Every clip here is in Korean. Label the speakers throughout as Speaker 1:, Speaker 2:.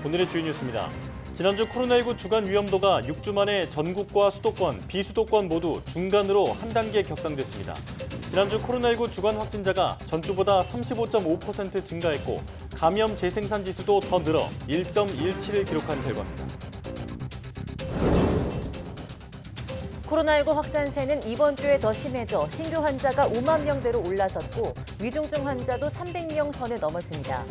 Speaker 1: 오늘의 주요 뉴스입니다. 지난주 코로나19 주간 위험도가 6주 만에 전국과 수도권, 비수도권 모두 중간으로 한 단계 격상됐습니다. 지난주 코로나19 주간 확진자가 전주보다 35.5% 증가했고 감염 재생산 지수도 더 늘어 1.17을 기록한 결과입니다.
Speaker 2: 코로나19 확산세는 이번 주에 더 심해져 신규 환자가 5만 명대로 올라섰고 위중증 환자도 300명 선을 넘었습니다.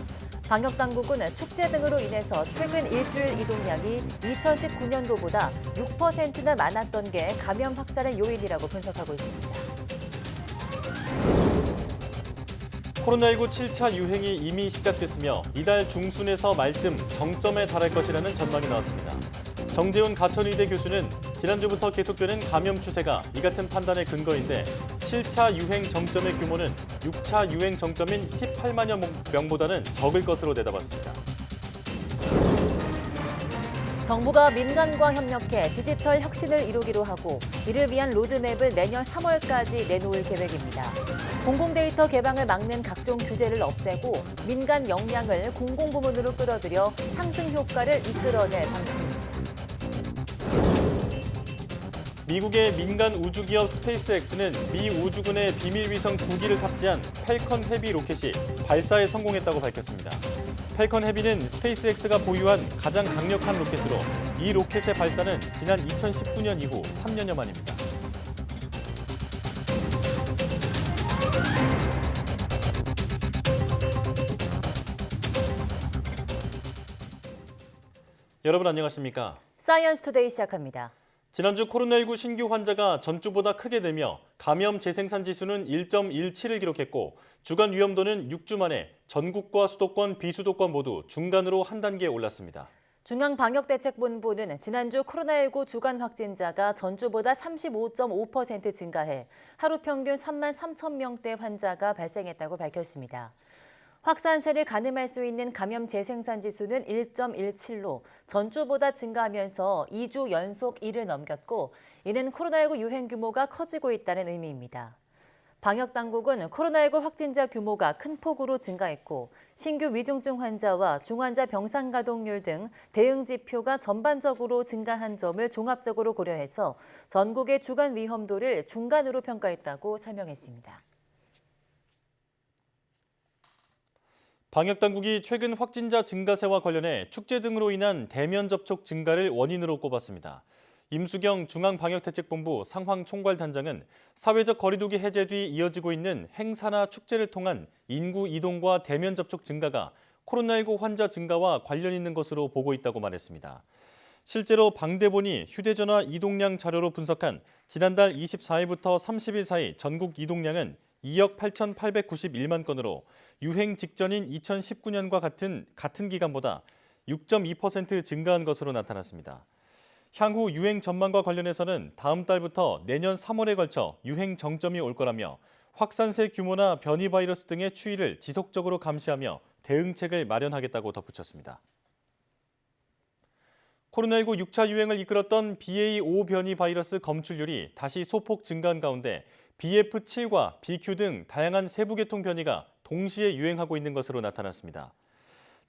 Speaker 2: 방역당국은 축제 등으로 인해서 최근 일주일 이동량이 2019년도보다 6%나 많았던 게 감염 확산의 요인이라고 분석하고 있습니다.
Speaker 1: 코로나19 7차 유행이 이미 시작됐으며 이달 중순에서 말쯤 정점에 달할 것이라는 전망이 나왔습니다. 정재훈 가천의대 교수는 지난주부터 계속되는 감염 추세가 이 같은 판단의 근거인데 7차 유행 정점의 규모는 6차 유행 정점인 18만여 명보다는 적을 것으로 내다봤습니다.
Speaker 2: 정부가 민간과 협력해 디지털 혁신을 이루기로 하고 이를 위한 로드맵을 내년 3월까지 내놓을 계획입니다. 공공데이터 개방을 막는 각종 규제를 없애고 민간 역량을 공공부문으로 끌어들여 상승 효과를 이끌어낼 방침입니다.
Speaker 1: 미국의 민간 우주기업 스페이스X는 미 우주군의 비밀위성 2기를 탑재한 팰컨 헤비 로켓이 발사에 성공했다고 밝혔습니다. 팰컨 헤비는 스페이스X가 보유한 가장 강력한 로켓으로 이 로켓의 발사는 지난 2019년 이후 3년여 만입니다. 여러분 안녕하십니까?
Speaker 2: 사이언스 투데이 시작합니다.
Speaker 1: 지난주 코로나19 신규 환자가 전주보다 크게 늘며 감염 재생산 지수는 1.17을 기록했고 주간 위험도는 6주 만에 전국과 수도권, 비수도권 모두 중간으로 한 단계 올랐습니다.
Speaker 2: 중앙방역대책본부는 지난주 코로나19 주간 확진자가 전주보다 35.5% 증가해 하루 평균 3만 3천 명대 환자가 발생했다고 밝혔습니다. 확산세를 가늠할 수 있는 감염 재생산 지수는 1.17로 전주보다 증가하면서 2주 연속 1을 넘겼고 이는 코로나19 유행 규모가 커지고 있다는 의미입니다. 방역당국은 코로나19 확진자 규모가 큰 폭으로 증가했고 신규 위중증 환자와 중환자 병상 가동률 등 대응 지표가 전반적으로 증가한 점을 종합적으로 고려해서 전국의 주간 위험도를 중간으로 평가했다고 설명했습니다.
Speaker 1: 방역당국이 최근 확진자 증가세와 관련해 축제 등으로 인한 대면 접촉 증가를 원인으로 꼽았습니다. 임수경 중앙방역대책본부 상황총괄단장은 사회적 거리두기 해제 뒤 이어지고 있는 행사나 축제를 통한 인구 이동과 대면 접촉 증가가 코로나19 환자 증가와 관련 있는 것으로 보고 있다고 말했습니다. 실제로 방대본이 휴대전화 이동량 자료로 분석한 지난달 24일부터 30일 사이 전국 이동량은 2억 8,891만 건으로 유행 직전인 2019년과 같은 기간보다 6.2% 증가한 것으로 나타났습니다. 향후 유행 전망과 관련해서는 다음 달부터 내년 3월에 걸쳐 유행 정점이 올 거라며 확산세 규모나 변이 바이러스 등의 추이를 지속적으로 감시하며 대응책을 마련하겠다고 덧붙였습니다. 코로나19 6차 유행을 이끌었던 BA.5 변이 바이러스 검출률이 다시 소폭 증가한 가운데 BF7과 BQ 등 다양한 세부 계통 변이가 동시에 유행하고 있는 것으로 나타났습니다.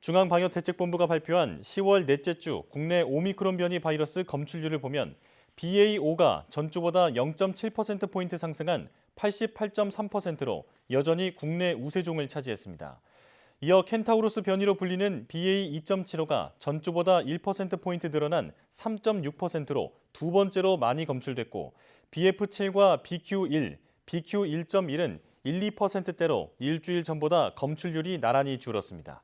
Speaker 1: 중앙방역대책본부가 발표한 10월 넷째 주 국내 오미크론 변이 바이러스 검출률을 보면 BA.5가 전주보다 0.7%포인트 상승한 88.3%로 여전히 국내 우세종을 차지했습니다. 이어 켄타우로스 변이로 불리는 BA.2.75가 전주보다 1%포인트 늘어난 3.6%로 두 번째로 많이 검출됐고 BF7과 BQ1, BQ1.1은 1, 2%대로 일주일 전보다 검출률이 나란히 줄었습니다.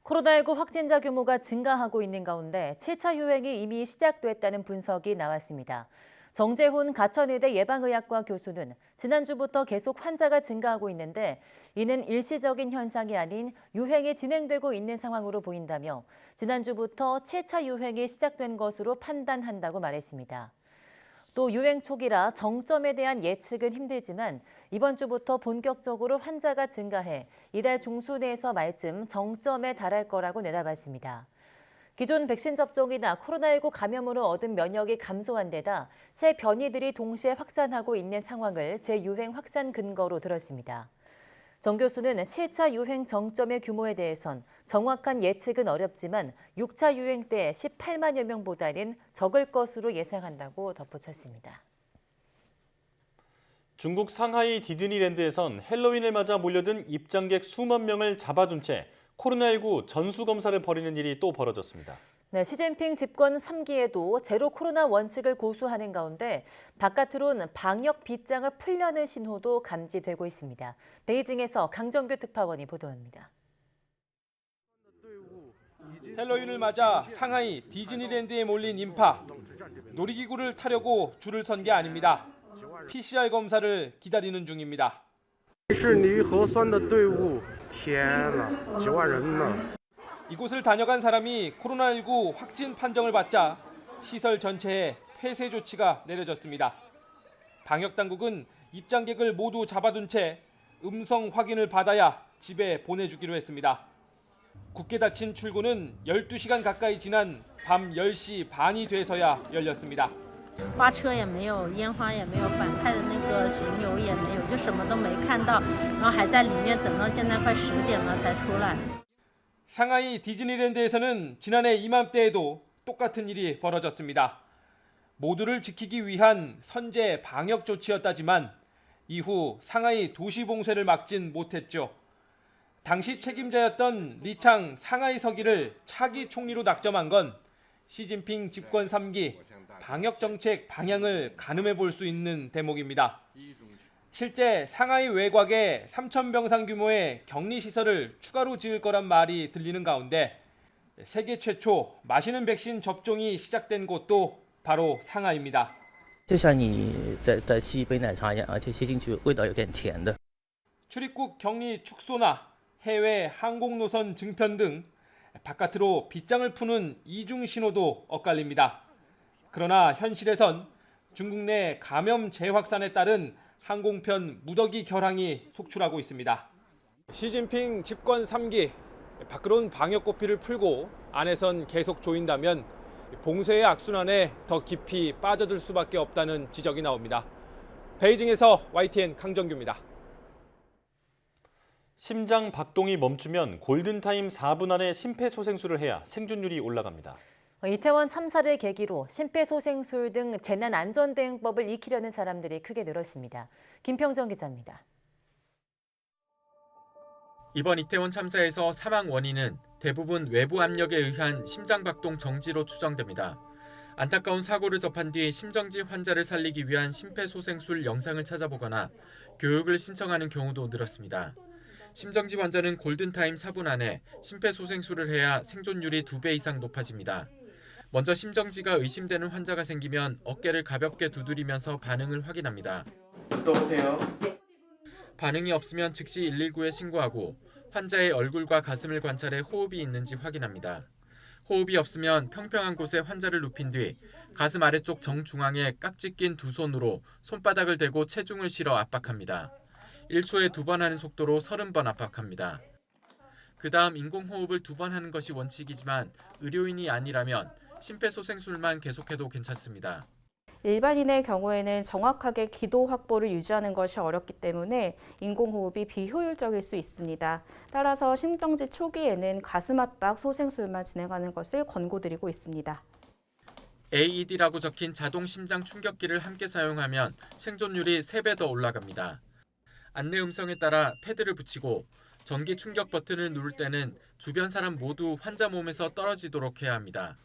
Speaker 2: 코로나19 확진자 규모가 증가하고 있는 가운데 7차 유행이 이미 시작됐다는 분석이 나왔습니다. 정재훈 가천의대 예방의학과 교수는 지난주부터 계속 환자가 증가하고 있는데 이는 일시적인 현상이 아닌 유행이 진행되고 있는 상황으로 보인다며 지난주부터 7차 유행이 시작된 것으로 판단한다고 말했습니다. 또 유행 초기라 정점에 대한 예측은 힘들지만 이번 주부터 본격적으로 환자가 증가해 이달 중순에서 말쯤 정점에 달할 거라고 내다봤습니다. 기존 백신 접종이나 코로나19 감염으로 얻은 면역이 감소한 데다 새 변이들이 동시에 확산하고 있는 상황을 재유행 확산 근거로 들었습니다. 정 교수는 7차 유행 정점의 규모에 대해선 정확한 예측은 어렵지만 6차 유행 때 18만여 명보다는 적을 것으로 예상한다고 덧붙였습니다.
Speaker 1: 중국 상하이 디즈니랜드에선 헬로윈을 맞아 몰려든 입장객 수만 명을 잡아둔 채 코로나19 전수검사를 벌이는 일이 또 벌어졌습니다. 네,
Speaker 2: 시진핑 집권 3기에도 제로 코로나 원칙을 고수하는 가운데 바깥으론 방역 빗장을 풀려는 신호도 감지되고 있습니다. 베이징에서 강정규 특파원이 보도합니다.
Speaker 3: 헬로윈을 맞아 상하이 디즈니랜드에 몰린 인파. 놀이기구를 타려고 줄을 선 게 아닙니다. PCR 검사를 기다리는 중입니다. 이곳을 다녀간 사람이 코로나19 확진 판정을 받자 시설 전체에 폐쇄 조치가 내려졌습니다. 방역당국은 입장객을 모두 잡아둔 채 음성 확인을 받아야 집에 보내주기로 했습니다. 굳게 닫힌 출구는 12시간 가까이 지난 밤 10시 반이 돼서야 열렸습니다.
Speaker 4: 花车也没有，烟花也没有，反派的那个巡游也没有，就什么都没看到，然后还在里面等到现在快10点了才出来。
Speaker 3: 상하이 디즈니랜드에서는 지난해 이맘때에도 똑같은 일이 벌어졌습니다. 모두를 지키기 위한 선제 방역 조치였다지만 이후 상하이 도시 봉쇄를 막진 못했죠. 당시 책임자였던 리창 상하이 서기를 차기 총리로 낙점한 건 시진핑 집권 3기 방역 정책 방향을 가늠해 볼 수 있는 대목입니다. 실제 상하이 외곽에 3,000병상 규모의 격리시설을 추가로 지을 거란 말이 들리는 가운데 세계 최초 마시는 백신 접종이 시작된 곳도 바로 상하이입니다.
Speaker 5: 就像你在吃一杯奶茶一样，而且吸进去味道有点甜的。
Speaker 3: 출입국 격리 축소나 해외 항공 노선 증편 등 바깥으로 빗장을 푸는 이중 신호도 엇갈립니다. 그러나 현실에선 중국 내 감염 재확산에 따른 항공편 무더기 결항이 속출하고 있습니다. 시진핑 집권 3기, 밖으론 방역 고피를 풀고 안에선 계속 조인다면 봉쇄의 악순환에 더 깊이 빠져들 수밖에 없다는 지적이 나옵니다. 베이징에서 YTN 강정규입니다.
Speaker 1: 심장 박동이 멈추면 골든타임 4분 안에 심폐소생술을 해야 생존율이 올라갑니다.
Speaker 2: 이태원 참사를 계기로 심폐소생술 등 재난안전대응법을 익히려는 사람들이 크게 늘었습니다. 김평정 기자입니다.
Speaker 6: 이번 이태원 참사에서 사망 원인은 대부분 외부 압력에 의한 심장박동 정지로 추정됩니다. 안타까운 사고를 접한 뒤 심정지 환자를 살리기 위한 심폐소생술 영상을 찾아보거나 교육을 신청하는 경우도 늘었습니다. 심정지 환자는 골든타임 4분 안에 심폐소생술을 해야 생존율이 2배 이상 높아집니다. 먼저 심정지가 의심되는 환자가 생기면 어깨를 가볍게 두드리면서 반응을 확인합니다. 어떠세요? 반응이 없으면 즉시 119에 신고하고 환자의 얼굴과 가슴을 관찰해 호흡이 있는지 확인합니다. 호흡이 없으면 평평한 곳에 환자를 눕힌 뒤 가슴 아래쪽 정중앙에 깍지 낀 두 손으로 손바닥을 대고 체중을 실어 압박합니다. 1초에 2번 하는 속도로 30번 압박합니다. 그 다음 인공호흡을 2번 하는 것이 원칙이지만 의료인이 아니라면 심폐소생술만 계속해도 괜찮습니다.
Speaker 7: 일반인의 경우에는 정확하게 기도 확보를 유지하는 것이 어렵기 때문에 인공호흡이 비효율적일 수 있습니다. 따라서 심정지 초기에는 가슴 압박 소생술만 진행하는 것을 권고드리고 있습니다.
Speaker 6: AED라고 적힌 자동 심장 충격기를 함께 사용하면 생존율이 3배 더 올라갑니다. 안내 음성에 따라 패드를 붙이고 전기 충격 버튼을 누를 때는 주변 사람 모두 환자 몸에서 떨어지도록 해야 합니다.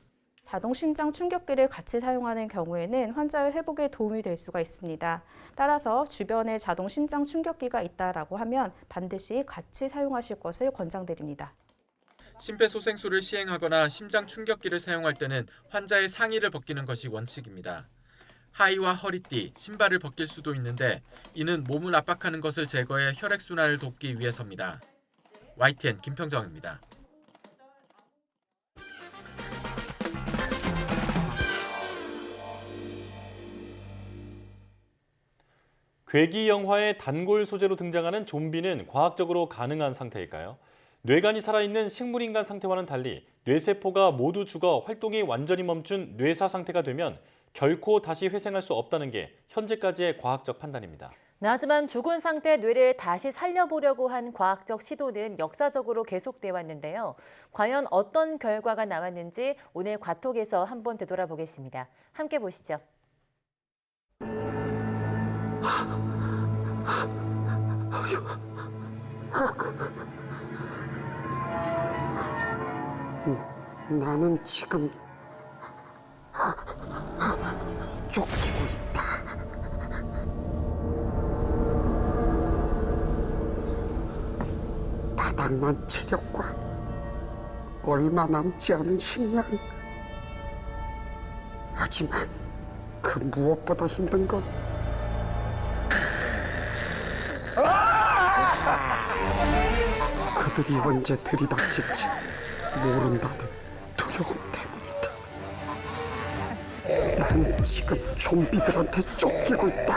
Speaker 7: 자동 심장 충격기를 같이 사용하는 경우에는 환자의 회복에 도움이 될 수가 있습니다. 따라서 주변에 자동 심장 충격기가 있다라고 하면 반드시 같이 사용하실 것을 권장드립니다.
Speaker 6: 심폐소생술을 시행하거나 심장 충격기를 사용할 때는 환자의 상의를 벗기는 것이 원칙입니다. 하의와 허리띠, 신발을 벗길 수도 있는데 이는 몸을 압박하는 것을 제거해 혈액순환을 돕기 위해서입니다. YTN 김평정입니다.
Speaker 1: 괴기 영화의 단골 소재로 등장하는 좀비는 과학적으로 가능한 상태일까요? 뇌간이 살아있는 식물인간 상태와는 달리 뇌세포가 모두 죽어 활동이 완전히 멈춘 뇌사 상태가 되면 결코 다시 회생할 수 없다는 게 현재까지의 과학적 판단입니다.
Speaker 2: 네, 하지만 죽은 상태 뇌를 다시 살려보려고 한 과학적 시도는 역사적으로 계속돼 왔는데요. 과연 어떤 결과가 나왔는지 오늘 과톡에서 한번 되돌아보겠습니다. 함께 보시죠.
Speaker 8: 나는 지금 쫓기고 있다. 바닥난 체력과 얼마 남지 않은 식량. 하지만 그 무엇보다 힘든 건 그들이 언제 들이닥칠지 모른다는 두려움 때문이다. 나는 지금 좀비들한테 쫓기고 있다.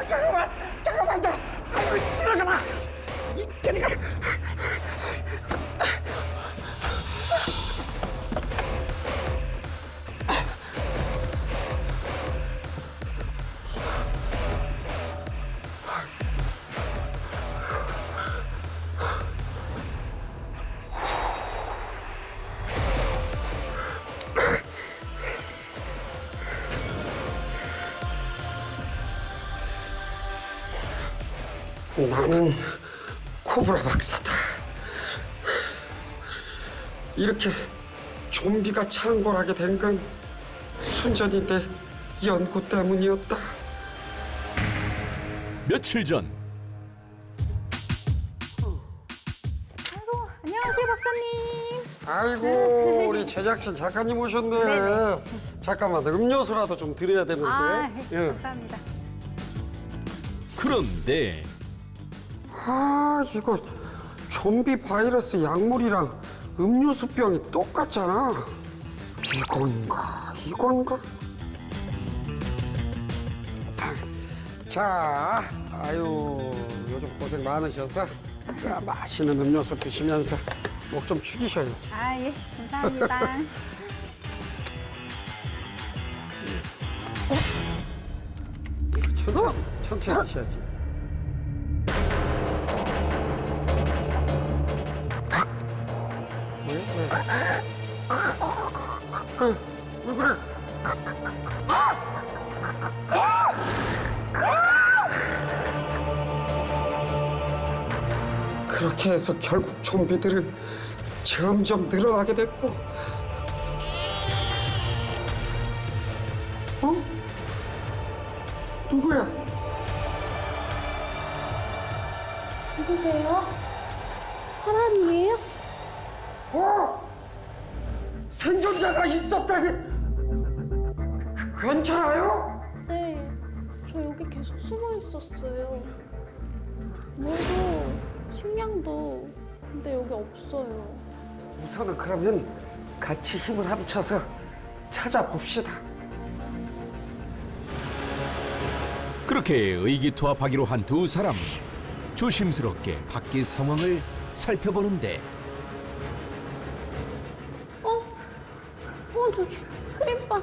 Speaker 8: 잠깐만, 아이고, 들어가라. 이리가. 나는 코브라 박사다. 이렇게 좀비가 창궐하게 된 건 순전히 내 연구 때문이었다.
Speaker 9: 며칠 전
Speaker 10: 안녕하세요, 박사님.
Speaker 8: 아이고, 우리 제작진 작가님 오셨네.
Speaker 10: 네네.
Speaker 8: 잠깐만, 음료수라도 좀 드려야 되는데. 예.
Speaker 10: 감사합니다.
Speaker 9: 그런데
Speaker 8: 아, 이거 좀비 바이러스 약물이랑 음료수병이 똑같잖아. 이건가? 자, 아유, 요즘 고생 많으셔서 맛있는 음료수 드시면서 목 좀 축이셔요.
Speaker 10: 아, 예, 감사합니다.
Speaker 8: 천천히 드셔야지. 왜 그래? 그렇게 해서 결국 좀비들은 점점 늘어나게 됐고, 누구야?
Speaker 10: 누구세요? 사람이에요?
Speaker 8: 생존자가 있었다니. 괜찮아요?
Speaker 10: 네, 저 여기 계속 숨어 있었어요. 물도, 식량도, 근데 여기 없어요.
Speaker 8: 우선은 그러면 같이 힘을 합쳐서 찾아봅시다.
Speaker 9: 그렇게 의기투합하기로 한 두 사람 조심스럽게 밖의 상황을 살펴보는데
Speaker 10: 저기 크림빵.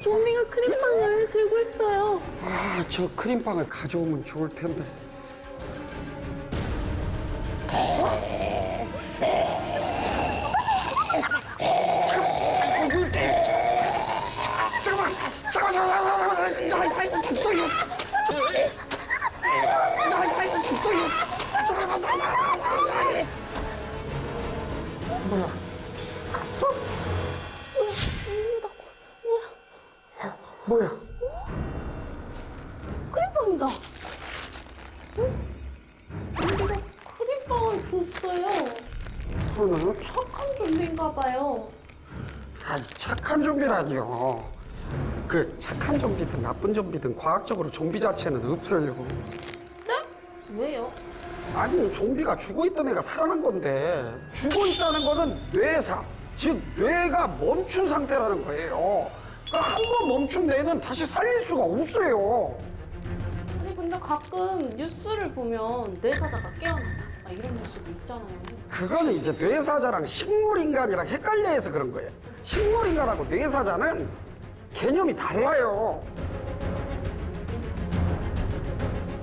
Speaker 10: 좀비가 크림빵을 들고 있어요.
Speaker 8: 아, 저 크림빵을 가져오면 좋을 텐데. 뭐야? 갔어? 뭐야?
Speaker 10: 크림빵이다. 좀비가 크림빵을 줬어요.
Speaker 8: 그러나?
Speaker 10: 착한 좀비인가 봐요.
Speaker 8: 아이, 착한 좀비라니요. 그 착한 좀비든 나쁜 좀비든 과학적으로 좀비 자체는 없어요.
Speaker 10: 네? 왜요?
Speaker 8: 아니, 좀비가 죽어있던 애가 살아난 건데, 죽어있다는 거는 뇌사, 즉 뇌가 멈춘 상태라는 거예요. 그러니까 한 번 멈춘 뇌는 다시 살릴 수가 없어요.
Speaker 10: 아니 근데 근데 가끔 뉴스를 보면 뇌사자가 깨어난다. 막 이런 뉴스도 있잖아요.
Speaker 8: 그거는 이제 뇌사자랑 식물인간이랑 헷갈려 해서 그런 거예요. 식물인간하고 뇌사자는 개념이 달라요.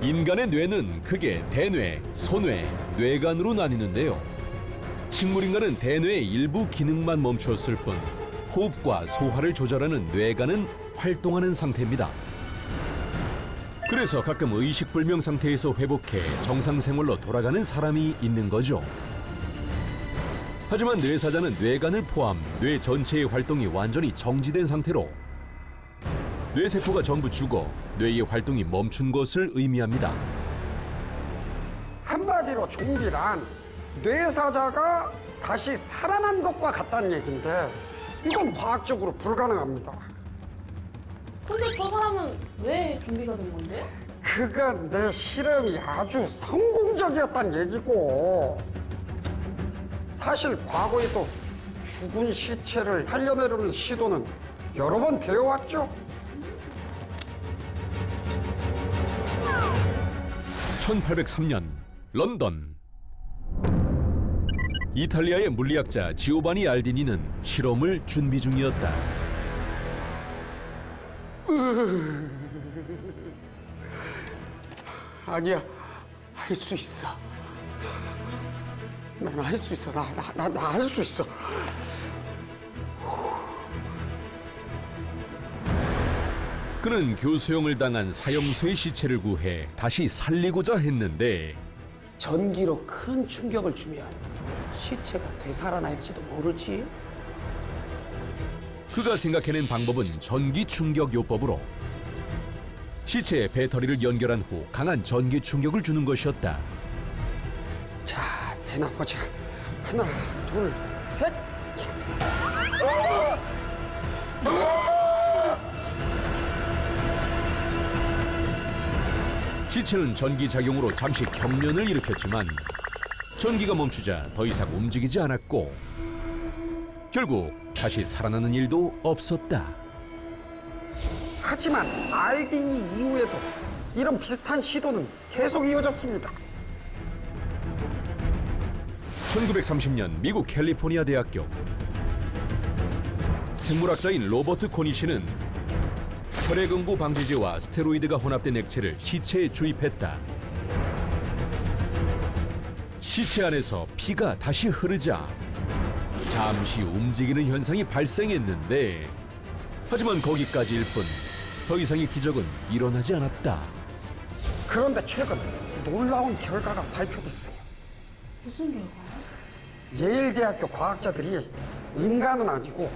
Speaker 9: 인간의 뇌는 크게 대뇌, 소뇌, 뇌간으로 나뉘는데요. 식물인간은 대뇌의 일부 기능만 멈추었을 뿐 호흡과 소화를 조절하는 뇌간은 활동하는 상태입니다. 그래서 가끔 의식불명 상태에서 회복해 정상 생활로 돌아가는 사람이 있는 거죠. 하지만 뇌사자는 뇌간을 포함 뇌 전체의 활동이 완전히 정지된 상태로 뇌세포가 전부 죽어 뇌의 활동이 멈춘 것을 의미합니다.
Speaker 8: 한마디로 좀비란 뇌사자가 다시 살아난 것과 같다는 얘기인데 이건 과학적으로 불가능합니다.
Speaker 10: 근데 저 사람은 왜 좀비가 된 건데요?
Speaker 8: 그건 내 실험이 아주 성공적이었다는 얘기고, 사실 과거에도 죽은 시체를 살려내려는 시도는 여러 번 되어왔죠.
Speaker 9: 1803년 런던. 이탈리아의 물리학자 지오바니 알디니는 실험을 준비 중이었다.
Speaker 8: 아니야, 할 수 있어. 난 할 수 있어. 나 할 수 있어.
Speaker 9: 그는 교수형을 당한 사형수의 시체를 구해 다시 살리고자 했는데
Speaker 8: 전기로 큰 충격을 주면 시체가 되살아날지도 모르지.
Speaker 9: 그가 생각해낸 방법은 전기 충격 요법으로 시체에 배터리를 연결한 후 강한 전기 충격을 주는 것이었다.
Speaker 8: 자, 되나 보자. 하나, 둘, 셋.
Speaker 9: 시체는 전기 작용으로 잠시 경련을 일으켰지만 전기가 멈추자 더 이상 움직이지 않았고 결국 다시 살아나는 일도 없었다.
Speaker 8: 하지만 알디니 이후에도 이런 비슷한 시도는 계속 이어졌습니다.
Speaker 9: 1930년 미국 캘리포니아 대학교 생물학자인 로버트 코니 씨는 혈액응고 방지제와 스테로이드가 혼합된 액체를 시체에 주입했다. 시체 안에서 피가 다시 흐르자 잠시 움직이는 현상이 발생했는데 하지만 거기까지일 뿐 더 이상의 기적은 일어나지 않았다.
Speaker 8: 그런데 최근 놀라운 결과가 발표됐어요.
Speaker 10: 무슨 결과요?
Speaker 8: 예일대학교 과학자들이 인간은 아니고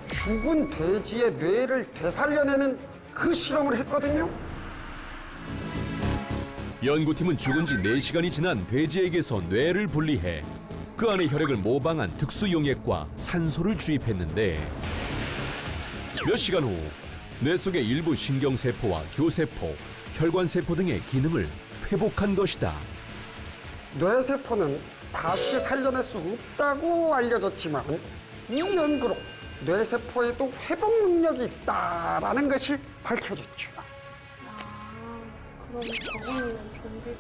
Speaker 8: 죽은 돼지의 뇌를 되살려내는 그 실험을 했거든요.
Speaker 9: 연구팀은 죽은 지 4시간이 지난 돼지에게서 뇌를 분리해 그 안에 혈액을 모방한 특수용액과 산소를 주입했는데 몇 시간 후 뇌 속의 일부 신경세포와 교세포, 혈관세포 등의 기능을 회복한 것이다.
Speaker 8: 뇌세포는 다시 살려낼 수 없다고 알려졌지만 이 연구로 뇌세포에도 회복 능력이 있다라는 것이 밝혀졌죠.
Speaker 10: 그럼 저거는 좀비들.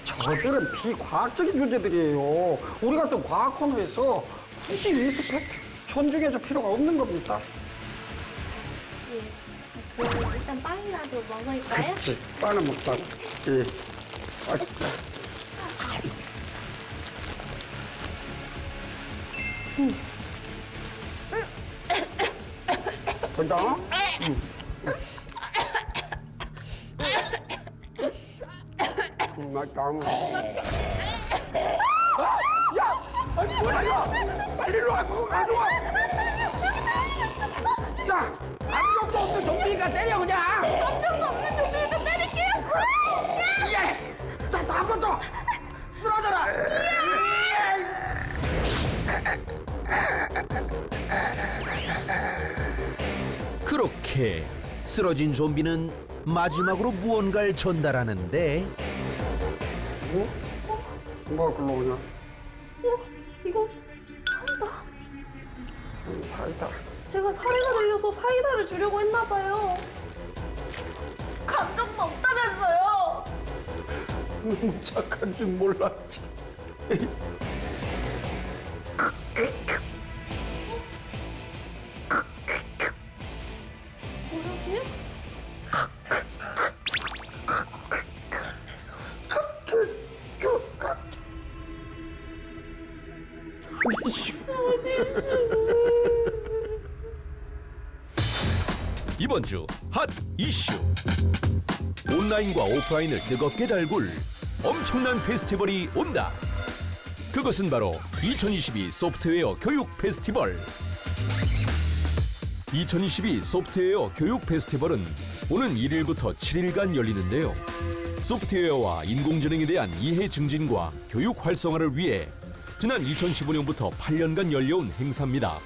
Speaker 8: 저들은 비과학적인 존재들이에요. 우리 같은 과학 코너에서 굳이 리스펙트, 존중해줄 필요가 없는 겁니다.
Speaker 10: 그럼 일단 빵이라도 먹을까요?
Speaker 8: 그치, 빵은 먹다가. 예. 된다? 맛있다. 야! 아니, 뭐야, 이거! 빨리 일로 와! 그거 가져와! 자! 압력도 없는 좀비가 때려, 그냥!
Speaker 10: 깜짝도 없는 좀비가 때릴게요.
Speaker 8: 예! 자, 한 번 더! 쓰러져라!
Speaker 9: 그렇게 쓰러진 좀비는 마지막으로 무언가를 전달하는데
Speaker 8: 뭐 글로 오냐?
Speaker 10: 이거 사이다.
Speaker 8: 사이다.
Speaker 10: 제가 사례가 들려서 사이다를 주려고 했나 봐요. 감정도 없다면서요.
Speaker 8: 너무 착한 줄 몰랐지.
Speaker 9: 이번 주 핫 이슈. 온라인과 오프라인을 뜨겁게 달굴 엄청난 페스티벌이 온다. 그것은 바로 2022 소프트웨어 교육 페스티벌. 2022 소프트웨어 교육 페스티벌은 오는 1일부터 7일간 열리는데요. 소프트웨어와 인공지능에 대한 이해 증진과 교육 활성화를 위해 지난 2015년부터 8년간 열려온 행사입니다.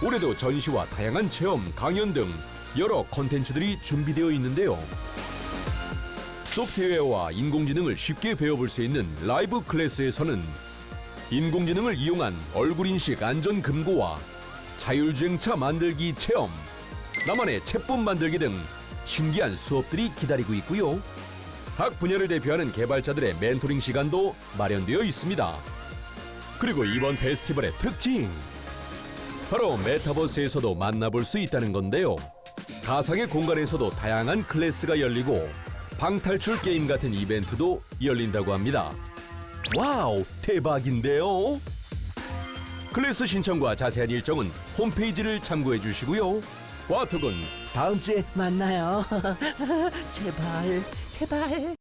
Speaker 9: 올해도 전시와 다양한 체험, 강연 등 여러 콘텐츠들이 준비되어 있는데요. 소프트웨어와 인공지능을 쉽게 배워볼 수 있는 라이브 클래스에서는 인공지능을 이용한 얼굴인식 안전 금고와 자율주행차 만들기 체험, 나만의 챗봇 만들기 등 신기한 수업들이 기다리고 있고요. 각 분야를 대표하는 개발자들의 멘토링 시간도 마련되어 있습니다. 그리고 이번 페스티벌의 특징, 바로 메타버스에서도 만나볼 수 있다는 건데요. 가상의 공간에서도 다양한 클래스가 열리고 방탈출 게임 같은 이벤트도 열린다고 합니다. 와우, 대박인데요? 클래스 신청과 자세한 일정은 홈페이지를 참고해 주시고요. 와톡은 다음 주에 만나요. 제발, 제발.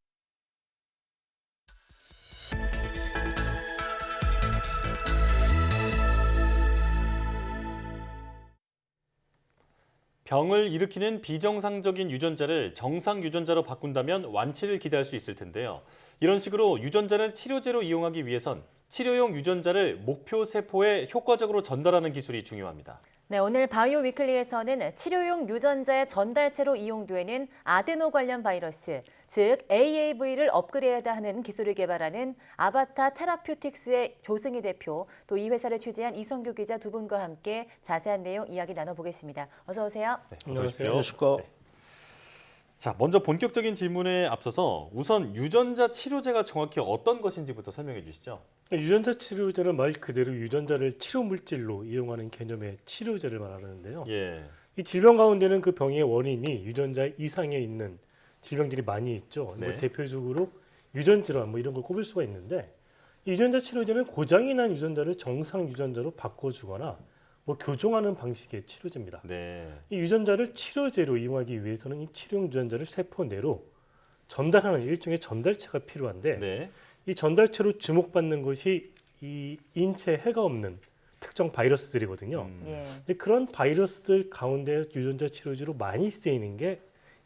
Speaker 1: 병을 일으키는 비정상적인 유전자를 정상 유전자로 바꾼다면 완치를 기대할 수 있을 텐데요. 이런 식으로 유전자를 치료제로 이용하기 위해선 치료용 유전자를 목표 세포에 효과적으로 전달하는 기술이 중요합니다.
Speaker 2: 네, 오늘 바이오 위클리에서는 치료용 유전자의 전달체로 이용되는 아데노 관련 바이러스, 즉 AAV를 업그레이드하는 기술을 개발하는 아바타 테라퓨틱스의 조승희 대표, 또 이 회사를 취재한 이성규 기자 두 분과 함께 자세한 내용 이야기 나눠보겠습니다. 어서 오세요.
Speaker 1: 네,
Speaker 8: 안녕하세요.
Speaker 1: 자, 먼저 본격적인 질문에 앞서서 우선 유전자 치료제가 정확히 어떤 것인지부터 설명해 주시죠.
Speaker 11: 유전자 치료제는 말 그대로 유전자를 치료 물질로 이용하는 개념의 치료제를 말하는데요.
Speaker 1: 예.
Speaker 11: 이 질병 가운데는 그 병의 원인이 유전자 이상에 있는 질병들이 많이 있죠.
Speaker 1: 네.
Speaker 11: 뭐 대표적으로 유전질환 뭐 이런 걸 꼽을 수가 있는데, 이 유전자 치료제는 고장이 난 유전자를 정상 유전자로 바꿔주거나 뭐 교정하는 방식의 치료제입니다.
Speaker 1: 네.
Speaker 11: 이 유전자를 치료제로 이용하기 위해서는 이 치료용 유전자를 세포 내로 전달하는 일종의 전달체가 필요한데,
Speaker 1: 네.
Speaker 11: 이 전달체로 주목받는 것이 이 인체에 해가 없는 특정 바이러스들이거든요.
Speaker 2: 예.
Speaker 11: 근데 그런 바이러스들 가운데 유전자 치료제로 많이 쓰이는 게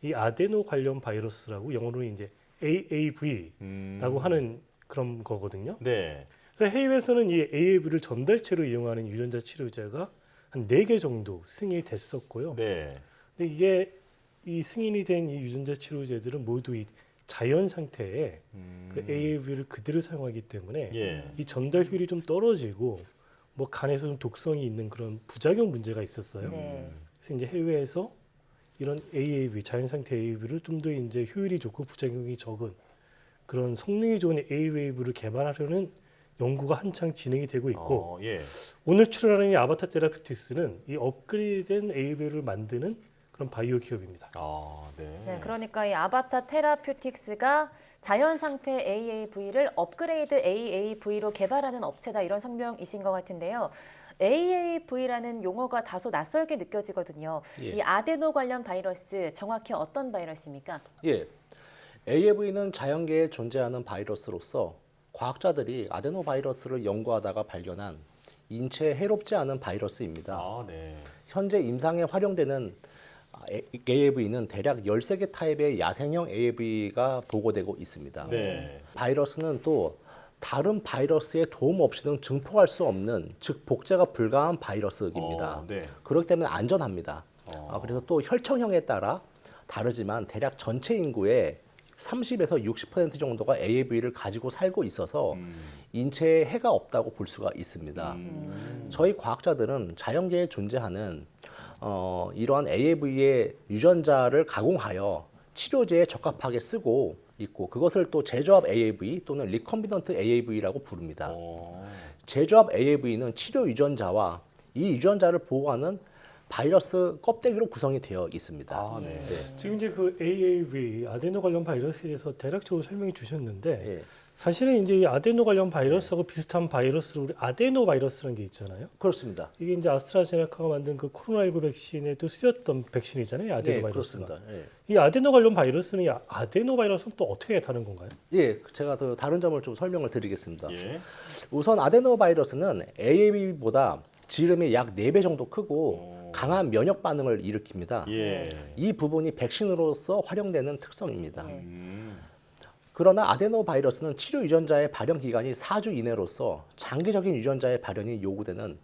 Speaker 11: 이 아데노 관련 바이러스라고 영어로 이제 AAV라고 하는 그런 거거든요.
Speaker 1: 네.
Speaker 11: 그래서 해외에서는 이 AAV를 전달체로 이용하는 유전자 치료제가 한 4개 정도 승인이 됐었고요.
Speaker 1: 네.
Speaker 11: 근데 이게 이 승인이 된 이 유전자 치료제들은 모두 이 자연 상태에 그 AAV를 그대로 사용하기 때문에
Speaker 1: 예.
Speaker 11: 이 전달 효율이 좀 떨어지고 뭐 간에서 좀 독성이 있는 그런 부작용 문제가 있었어요.
Speaker 2: 네.
Speaker 11: 그래서 이제 해외에서 이런 AAV, 자연 상태 AAV를 좀 더 이제 효율이 좋고 부작용이 적은 그런 성능이 좋은 AAV를 개발하려는 연구가 한창 진행이 되고 있고,
Speaker 1: 예.
Speaker 11: 오늘 출연하는 이 아바타 테라피틱스는 이 업그레이드된 AAV를 만드는 그런 바이오 기업입니다.
Speaker 1: 네.
Speaker 2: 네, 그러니까 이 아바타 테라퓨틱스가 자연 상태 AAV를 업그레이드 AAV로 개발하는 업체다, 이런 성명이신 것 같은데요. AAV라는 용어가 다소 낯설게 느껴지거든요.
Speaker 12: 예.
Speaker 2: 이 아데노 관련 바이러스, 정확히 어떤 바이러스입니까?
Speaker 12: 예, AAV는 자연계에 존재하는 바이러스로서 과학자들이 아데노 바이러스를 연구하다가 발견한 인체에 해롭지 않은 바이러스입니다.
Speaker 1: 네.
Speaker 12: 현재 임상에 활용되는 AAV는 대략 13개 타입의 야생형 AAV가 보고되고 있습니다.
Speaker 1: 네.
Speaker 12: 바이러스는 또 다른 바이러스의 도움 없이는 증폭할 수 없는, 즉 복제가 불가한 바이러스입니다.
Speaker 1: 네.
Speaker 12: 그렇기 때문에 안전합니다. 그래서 또 혈청형에 따라 다르지만 대략 전체 인구의 30에서 60% 정도가 AAV를 가지고 살고 있어서 인체에 해가 없다고 볼 수가 있습니다. 저희 과학자들은 자연계에 존재하는 이러한 AAV의 유전자를 가공하여 치료제에 적합하게 쓰고 있고 그것을 또 제조합 AAV 또는 리컴비넌트 AAV라고 부릅니다. 제조합 AAV는 치료 유전자와 이 유전자를 보호하는 바이러스 껍데기로 구성이 되어 있습니다.
Speaker 11: 네. 지금 이제 그 AAV 아데노 관련 바이러스에 대해서 대략적으로 설명해 주셨는데 사실은 이제 이 아데노 관련 바이러스하고 비슷한 바이러스로 우리 아데노 바이러스라는 게 있잖아요.
Speaker 12: 그렇습니다.
Speaker 11: 이게 이제 아스트라제네카가 만든 그 코로나19 백신에도 쓰였던 백신이잖아요. 아데노 바이러스가.
Speaker 12: 그렇습니다.
Speaker 11: 이 아데노 관련 바이러스는 이 아데노 바이러스는 또 어떻게 다른 건가요?
Speaker 12: 예, 제가 더 다른 점을 좀 설명을 드리겠습니다. 우선 아데노 바이러스는 AAV보다 지름이 약 4배 정도 크고 강한 면역 반응을 일으킵니다. 이 부분이 백신으로서 활용되는 특성입니다. 그러나 아데노 바이러스는 치료 유전자의 발현 기간이 4주 이내로서 장기적인 유전자의 발현이 요구되는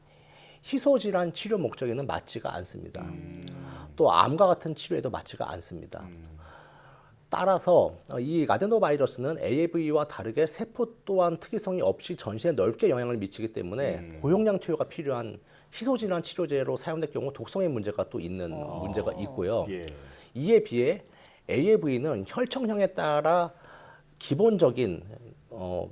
Speaker 12: 희소질환 치료 목적에는 맞지가 않습니다. 또 암과 같은 치료에도 맞지가 않습니다. 따라서 이 아데노 바이러스는 AAV와 다르게 세포 또한 특이성이 없이 전신에 넓게 영향을 미치기 때문에 고용량 투여가 필요한 희소질환 치료제로 사용될 경우 독성의 문제가 또 있는 문제가 있고요. 이에 비해 AAV는 혈청형에 따라 기본적인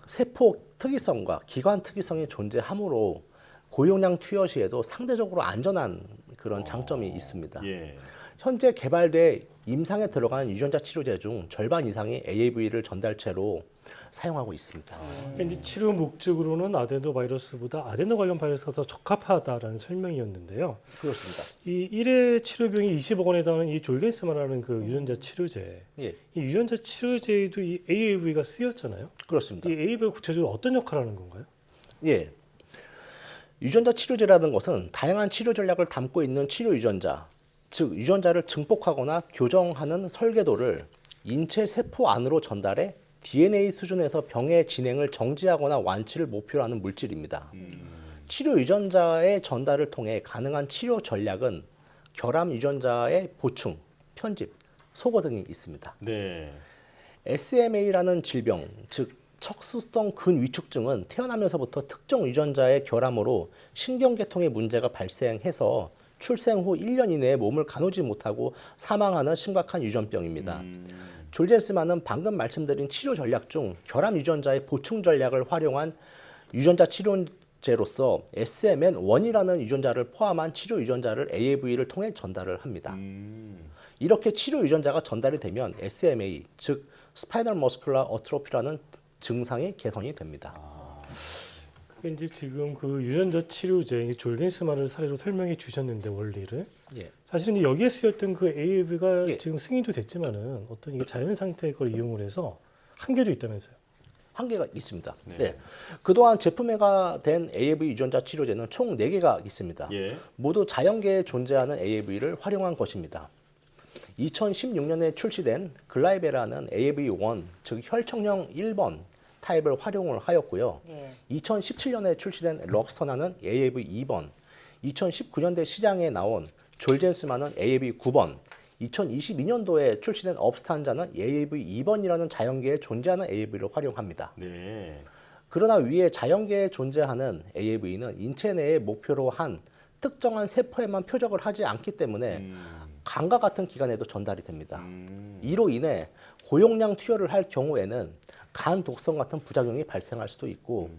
Speaker 12: 세포 특이성과 기관 특이성이 존재하므로 고용량 투여 시에도 상대적으로 안전한 그런 장점이 있습니다. 현재 개발돼 임상에 들어간 유전자 치료제 중 절반 이상이 AAV를 전달체로 사용하고 있습니다.
Speaker 11: 이제 치료 목적으로는 아데노 바이러스보다 아데노 관련 바이러스가 더 적합하다라는 설명이었는데요.
Speaker 12: 그렇습니다.
Speaker 11: 이 1회 치료비용이 20억 원에 달하는 이 졸겐스만하는 그 유전자 치료제, 이 유전자 치료제에도 이 AAV가 쓰였잖아요.
Speaker 12: 그렇습니다.
Speaker 11: 이 AAV가 구체적으로 어떤 역할을 하는 건가요?
Speaker 12: 예. 유전자 치료제라는 것은 다양한 치료 전략을 담고 있는 치료 유전자, 즉 유전자를 증폭하거나 교정하는 설계도를 인체 세포 안으로 전달해 DNA 수준에서 병의 진행을 정지하거나 완치를 목표로 하는 물질입니다. 치료 유전자의 전달을 통해 가능한 치료 전략은 결함 유전자의 보충, 편집, 소거 등이 있습니다. SMA라는 질병, 즉 척수성 근위축증은 태어나면서부터 특정 유전자의 결함으로 신경계통의 문제가 발생해서 출생 후 1년 이내에 몸을 가누지 못하고 사망하는 심각한 유전병입니다. 졸젠스만은 방금 말씀드린 치료 전략 중 결함 유전자의 보충 전략을 활용한 유전자 치료제로서 SMN1이라는 유전자를 포함한 치료 유전자를 AAV를 통해 전달을 합니다. 이렇게 치료 유전자가 전달이 되면 SMA, 즉 스파이널 머스큘러 어트로피라는 증상이 개선이 됩니다.
Speaker 11: 그러니까 이제 지금 그 유전자 치료제 졸겐스만을 사례로 설명해 주셨는데 원리를 사실은 여기에 쓰였던 그 AAV가 지금 승인도 됐지만은 어떤 이게 자연 상태의 걸 이용을 해서 한계도 있다면서요?
Speaker 12: 한계가 있습니다. 그동안 제품화가 된 AAV 유전자 치료제는 총 4개가 있습니다. 모두 자연계에 존재하는 AAV를 활용한 것입니다. 2016년에 출시된 글라이베라는 AAV1, 즉 혈청형 1번 타입을 활용을 하였고요. 2017년에 출시된 럭스터나는 AAV2번, 2019년대 시장에 나온 졸젠스만은 AAV9번, 2022년도에 출시된 업스탄자는 AAV2번이라는 자연계에 존재하는 AAV를 활용합니다. 그러나 위에 자연계에 존재하는 AAV는 인체 내에 목표로 한 특정한 세포에만 표적을 하지 않기 때문에 간과 같은 기관에도 전달이 됩니다. 이로 인해 고용량 투여를 할 경우에는 간 독성 같은 부작용이 발생할 수도 있고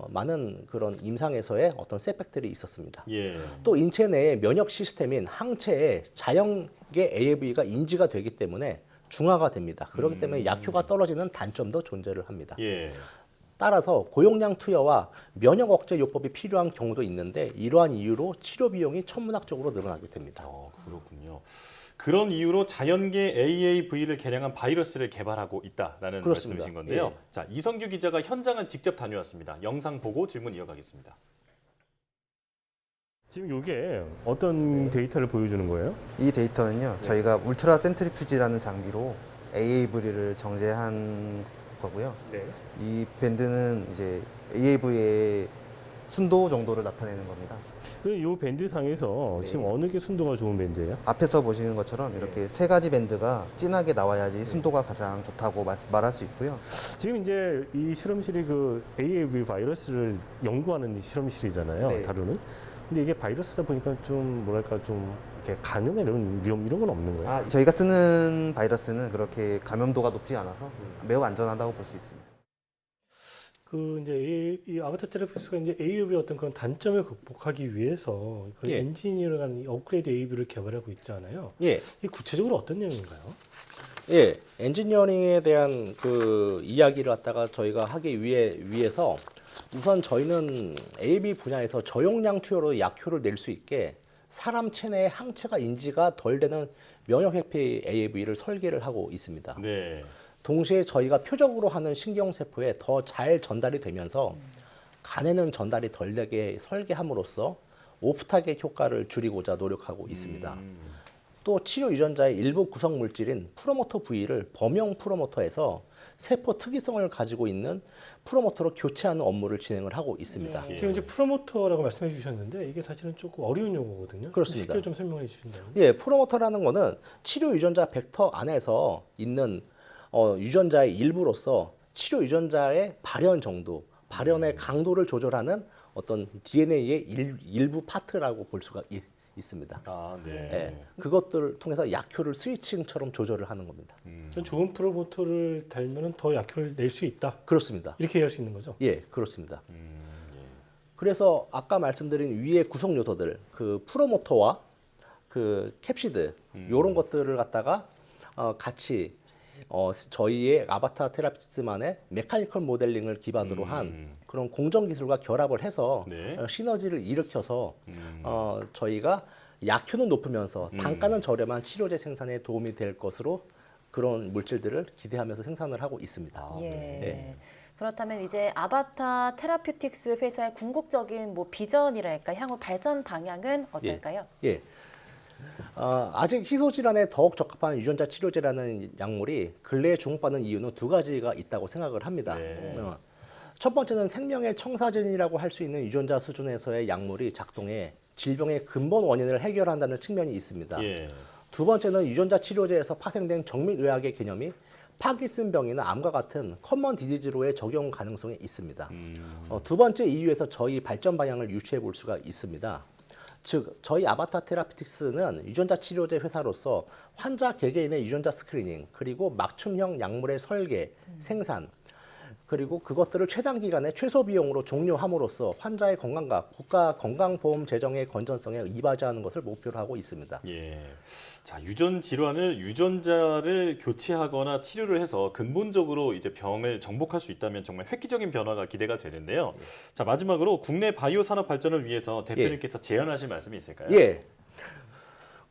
Speaker 12: 많은 그런 임상에서의 어떤 셋백들이 있었습니다. 또 인체 내의 면역 시스템인 항체에 자연계 AAV가 인지가 되기 때문에 중화가 됩니다. 그렇기 때문에 약효가 떨어지는 단점도 존재를 합니다. 따라서 고용량 투여와 면역 억제 요법이 필요한 경우도 있는데 이러한 이유로 치료 비용이 천문학적으로 늘어나게 됩니다.
Speaker 1: 그렇군요. 그런 이유로 자연계 AAV를 개량한 바이러스를 개발하고 있다라는
Speaker 12: 그렇습니다.
Speaker 1: 말씀이신 건데요. 자, 이성규 기자가 현장을 직접 다녀왔습니다. 영상 보고 질문 이어가겠습니다.
Speaker 11: 지금 이게 어떤 데이터를 보여주는 거예요?
Speaker 13: 이 데이터는요, 저희가 울트라 센트리퓨지라는 장비로 AAV를 정제한 거고요. 이 밴드는 이제 AAV의 순도 정도를 나타내는 겁니다.
Speaker 11: 이 밴드 상에서 지금 어느 게 순도가 좋은 밴드예요?
Speaker 13: 앞에서 보시는 것처럼 이렇게 3가지 밴드가 진하게 나와야지 순도가 가장 좋다고 말할 수 있고요.
Speaker 11: 지금 이제 이 실험실이 그 AAV 바이러스를 연구하는 실험실이잖아요. 다루는. 근데 이게 바이러스다 보니까 좀 뭐랄까 좀 이렇게 감염 이런 위험 이런 건 없는 거예요?
Speaker 13: 저희가 쓰는 바이러스는 그렇게 감염도가 높지 않아서 매우 안전하다고 볼 수 있습니다.
Speaker 11: 그 이제 이 아바타 테라피스가 이제 AUV의 어떤 그런 단점을 극복하기 위해서 그
Speaker 12: 예.
Speaker 11: 엔지니어링 이 업그레이드 AUV를 개발하고 있잖아요.
Speaker 12: 예.
Speaker 11: 이 구체적으로 어떤 내용인가요?
Speaker 12: 예, 엔지니어링에 대한 그 이야기를 갖다가 저희가 하기 위해서 우선 저희는 AAV 분야에서 저용량 투여로 약효를 낼 수 있게 사람 체내의 항체가 인지가 덜 되는 면역 회피 AAV를 설계를 하고 있습니다.
Speaker 1: 네.
Speaker 12: 동시에 저희가 표적으로 하는 신경세포에 더 잘 전달이 되면서 간에는 전달이 덜 되게 설계함으로써 오프타겟 효과를 줄이고자 노력하고 있습니다. 또 치료 유전자의 일부 구성 물질인 프로모터 부위를 범용 프로모터에서 세포 특이성을 가지고 있는 프로모터로 교체하는 업무를 진행을 하고 있습니다.
Speaker 11: 지금 이제 프로모터라고 말씀해 주셨는데 이게 사실은 조금 어려운 용어거든요.
Speaker 12: 그렇습니다.
Speaker 11: 쉽게 좀 설명해 주신다면.
Speaker 12: 예, 프로모터라는 거는 치료 유전자 벡터 안에서 있는 유전자의 일부로서 치료 유전자의 발현 정도, 발현의 강도를 조절하는 어떤 DNA의 일부 파트라고 볼 수가 있습니다.
Speaker 1: 아, 네.
Speaker 12: 예, 그것들을 통해서 약효를 스위칭처럼 조절을 하는 겁니다.
Speaker 11: 전 좋은 프로모터를 달면은 더 약효를 낼 수 있다.
Speaker 12: 그렇습니다.
Speaker 11: 이렇게 이해할 수 있는 거죠?
Speaker 12: 예, 그렇습니다. 그래서 아까 말씀드린 위의 구성 요소들, 그 프로모터와 그 캡시드 이런 것들을 갖다가 같이 저희의 아바타 테라피스만의 메카니컬 모델링을 기반으로 한 그런 공정 기술과 결합을 해서
Speaker 1: 네.
Speaker 12: 시너지를 일으켜서 저희가 약효는 높으면서 단가는 저렴한 치료제 생산에 도움이 될 것으로 그런 물질들을 기대하면서 생산을 하고 있습니다.
Speaker 2: 예.
Speaker 12: 네.
Speaker 2: 그렇다면 이제 아바타 테라퓨틱스 회사의 궁극적인 뭐 비전이랄까 향후 발전 방향은 어떨까요?
Speaker 12: 예. 아직 희소 질환에 더욱 적합한 유전자 치료제라는 약물이 근래에 주목받는 이유는 두 가지가 있다고 생각을 합니다.
Speaker 1: 네.
Speaker 12: 첫 번째는 생명의 청사진이라고 할 수 있는 유전자 수준에서의 약물이 작동해 질병의 근본 원인을 해결한다는 측면이 있습니다.
Speaker 1: 예.
Speaker 12: 두 번째는 유전자 치료제에서 파생된 정밀의학의 개념이 파킨슨병이나 암과 같은 커먼 디지즈로의 적용 가능성이 있습니다. 두 번째 이유에서 저희 발전 방향을 유추해 볼 수가 있습니다. 즉 저희 아바타 테라피틱스는 유전자 치료제 회사로서 환자 개개인의 유전자 스크리닝 그리고 맞춤형 약물의 설계, 생산 그리고 그것들을 최단 기간에 최소 비용으로 종료함으로써 환자의 건강과 국가 건강보험 재정의 건전성에 이바지하는 것을 목표로 하고 있습니다.
Speaker 1: 예. 자, 유전 질환을 유전자를 교체하거나 치료를 해서 근본적으로 이제 병을 정복할 수 있다면 정말 획기적인 변화가 기대가 되는데요. 자, 마지막으로 국내 바이오 산업 발전을 위해서 대표님께서 제안하실 말씀이 있을까요?
Speaker 12: 예.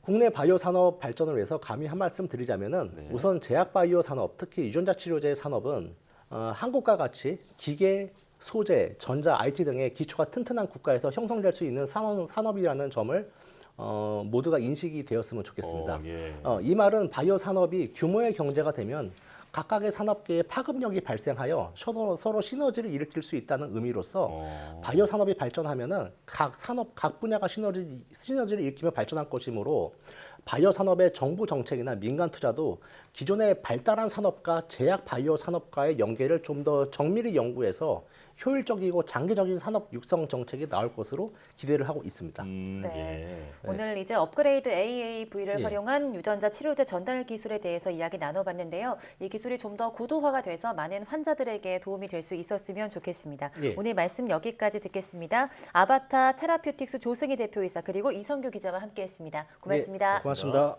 Speaker 12: 국내 바이오 산업 발전을 위해서 감히 한 말씀 드리자면은
Speaker 1: 네.
Speaker 12: 우선 제약 바이오 산업, 특히 유전자 치료제 산업은 한국과 같이 기계, 소재, 전자, IT 등의 기초가 튼튼한 국가에서 형성될 수 있는 산업이라는 점을 모두가 인식이 되었으면 좋겠습니다.
Speaker 1: 예.
Speaker 12: 이 말은 바이오 산업이 규모의 경제가 되면 각각의 산업계에 파급력이 발생하여 서로 시너지를 일으킬 수 있다는 의미로서 바이오 산업이 발전하면은 각 산업, 각 분야가 시너지를 일으키며 발전할 것이므로 바이오 산업의 정부 정책이나 민간 투자도 기존의 발달한 산업과 제약 바이오 산업과의 연계를 좀 더 정밀히 연구해서 효율적이고 장기적인 산업 육성 정책이 나올 것으로 기대를 하고 있습니다.
Speaker 2: 네.
Speaker 1: 예.
Speaker 2: 오늘 이제 업그레이드 AAV를
Speaker 12: 예.
Speaker 2: 활용한 유전자 치료제 전달 기술에 대해서 이야기 나눠봤는데요. 이 기술이 좀 더 고도화가 돼서 많은 환자들에게 도움이 될 수 있었으면 좋겠습니다.
Speaker 12: 예.
Speaker 2: 오늘 말씀 여기까지 듣겠습니다. 아바타 테라퓨틱스 조승희 대표이사 그리고 이성규 기자와 함께했습니다. 고맙습니다.
Speaker 12: 네, 고맙습니다.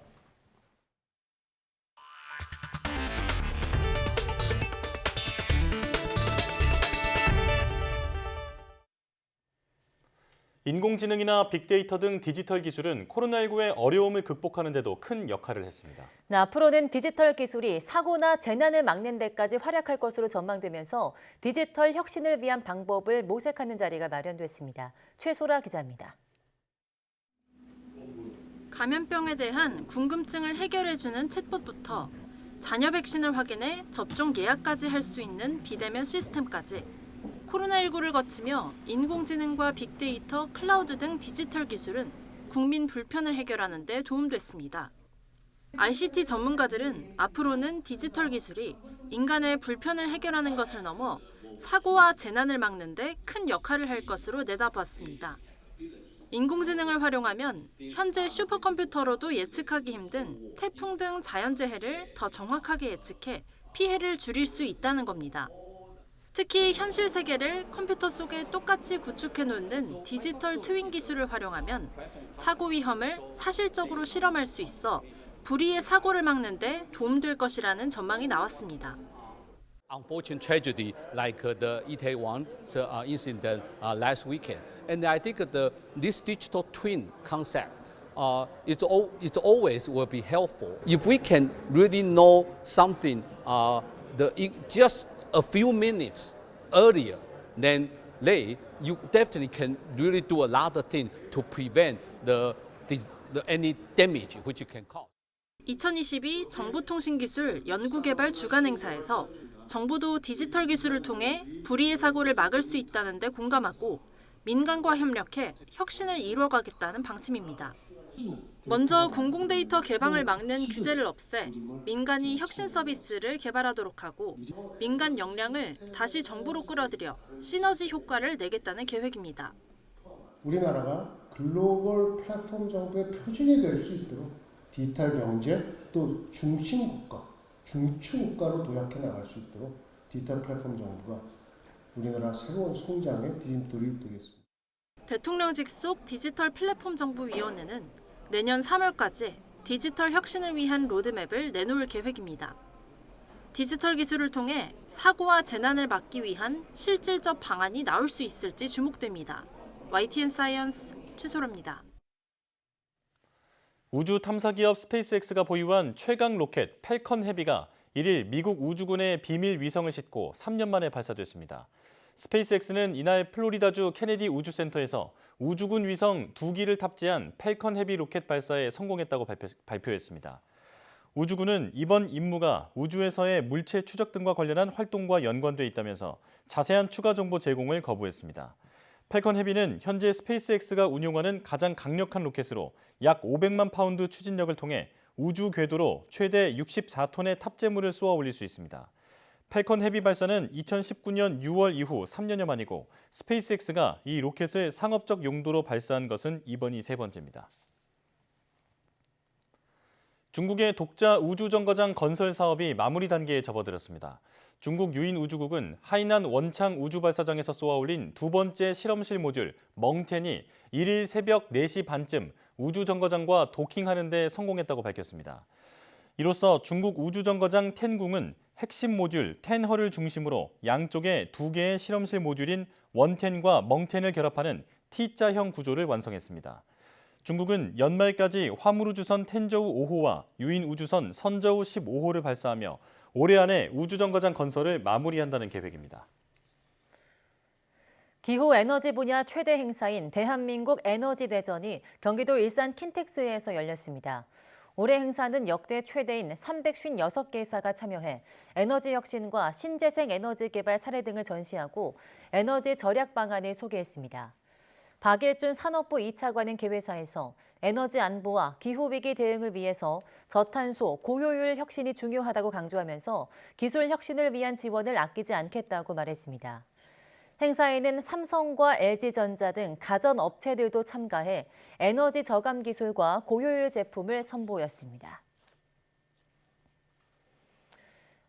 Speaker 1: 인공지능이나 빅데이터 등 디지털 기술은 코로나19의 어려움을 극복하는 데도 큰 역할을 했습니다.
Speaker 2: 네, 앞으로는 디지털 기술이 사고나 재난을 막는 데까지 활약할 것으로 전망되면서 디지털 혁신을 위한 방법을 모색하는 자리가 마련됐습니다. 최소라 기자입니다.
Speaker 14: 감염병에 대한 궁금증을 해결해주는 챗봇부터 자녀 백신을 확인해 접종 예약까지 할 수 있는 비대면 시스템까지 코로나19를 거치며 인공지능과 빅데이터, 클라우드 등 디지털 기술은 국민 불편을 해결하는 데 도움됐습니다. ICT 전문가들은 앞으로는 디지털 기술이 인간의 불편을 해결하는 것을 넘어 사고와 재난을 막는 데 큰 역할을 할 것으로 내다보았습니다. 인공지능을 활용하면 현재 슈퍼컴퓨터로도 예측하기 힘든 태풍 등 자연재해를 더 정확하게 예측해 피해를 줄일 수 있다는 겁니다. 특히 현실 세계를 컴퓨터 속에 똑같이 구축해 놓는 디지털 트윈 기술을 활용하면 사고 위험을 사실적으로 실험할 수 있어 불의의 사고를 막는 데 도움될 것이라는 전망이 나왔습니다.
Speaker 15: Unfortunate tragedy like the Itaewon incident last weekend, and I think this digital twin concept it always will be helpful if we can really know something just a few minutes earlier than late. You definitely can really do a lot of things to prevent any damage which you can cause.
Speaker 14: 2022 정보통신기술 연구개발 주간행사에서 정부도 디지털 기술을 통해 불의의 사고를 막을 수 있다는 데 공감하고 민간과 협력해 혁신을 이루어가겠다는 방침입니다. 먼저 공공데이터 개방을 막는 규제를 없애 민간이 혁신 서비스를 개발하도록 하고 민간 역량을 다시 정부로 끌어들여 시너지 효과를 내겠다는 계획입니다.
Speaker 16: 우리나라가 글로벌 플랫폼 정도의 표준이 될 수 있도록 디지털 경제 또 중심 국가, 중추 국가로 도약해 나갈 수 있도록 디지털 플랫폼 정부가 우리나라 새로운 성장의 디딤돌이 되겠습니다.
Speaker 14: 대통령 직속 디지털 플랫폼 정부위원회는 내년 3월까지 디지털 혁신을 위한 로드맵을 내놓을 계획입니다. 디지털 기술을 통해 사고와 재난을 막기 위한 실질적 방안이 나올 수 있을지 주목됩니다. YTN 사이언스 최소로입니다.
Speaker 1: 우주 탐사 기업 스페이스X가 보유한 최강 로켓 팰컨 헤비가 1일 미국 우주군의 비밀 위성을 싣고 3년 만에 발사됐습니다. 스페이스X는 이날 플로리다주 케네디 우주센터에서 우주군 위성 2기를 탑재한 팰컨 헤비 로켓 발사에 성공했다고 발표했습니다. 우주군은 이번 임무가 우주에서의 물체 추적 등과 관련한 활동과 연관돼 있다면서 자세한 추가 정보 제공을 거부했습니다. 팰컨 헤비는 현재 스페이스X가 운용하는 가장 강력한 로켓으로 약 500만 파운드 추진력을 통해 우주 궤도로 최대 64톤의 탑재물을 쏘아 올릴 수 있습니다. 팰컨 헤비 발사는 2019년 6월 이후 3년여 만이고 스페이스X가 이 로켓을 상업적 용도로 발사한 것은 이번이 세 번째입니다. 중국의 독자 우주정거장 건설 사업이 마무리 단계에 접어들었습니다. 중국 유인우주국은 하이난 원창 우주발사장에서 쏘아올린 두 번째 실험실 모듈 멍텐이 1일 새벽 4시 반쯤 우주정거장과 도킹하는 데 성공했다고 밝혔습니다. 이로써 중국 우주정거장 텐궁은 핵심 모듈 텐허를 중심으로 양쪽에 2개의 실험실 모듈인 원텐과 멍텐을 결합하는 T자형 구조를 완성했습니다. 중국은 연말까지 화물우주선 텐저우 5호와 유인우주선 선저우 15호를 발사하며 올해 안에 우주정거장 건설을 마무리한다는 계획입니다.
Speaker 2: 기후에너지 분야 최대 행사인 대한민국 에너지대전이 경기도 일산 킨텍스에서 열렸습니다. 올해 행사는 역대 최대인 356개사가 참여해 에너지 혁신과 신재생 에너지 개발 사례 등을 전시하고 에너지 절약 방안을 소개했습니다. 박일준 산업부 2차관은 개회사에서 에너지 안보와 기후위기 대응을 위해서 저탄소, 고효율 혁신이 중요하다고 강조하면서 기술 혁신을 위한 지원을 아끼지 않겠다고 말했습니다. 행사에는 삼성과 LG전자 등 가전업체들도 참가해 에너지 저감 기술과 고효율 제품을 선보였습니다.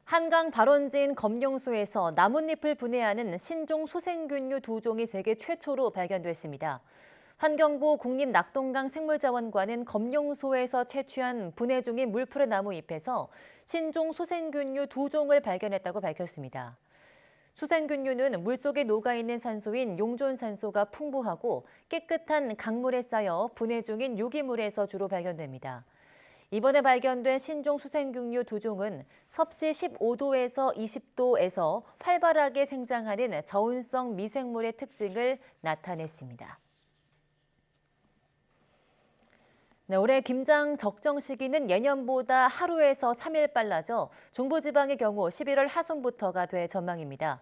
Speaker 2: 한강 발원지인 검룡소에서 나뭇잎을 분해하는 신종 수생균류 2종이 세계 최초로 발견됐습니다. 환경부 국립낙동강 생물자원관은 검룡소에서 채취한 분해 중인 물푸른 나무 잎에서 신종 수생균류 2종을 발견했다고 밝혔습니다. 수생균류는 물속에 녹아있는 산소인 용존산소가 풍부하고 깨끗한 강물에 쌓여 분해 중인 유기물에서 주로 발견됩니다. 이번에 발견된 신종 수생균류 2종은 섭씨 15도에서 20도에서 활발하게 생장하는 저온성 미생물의 특징을 나타냈습니다. 네, 올해 김장 적정 시기는 예년보다 하루에서 3일 빨라져 중부지방의 경우 11월 하순부터가 될 전망입니다.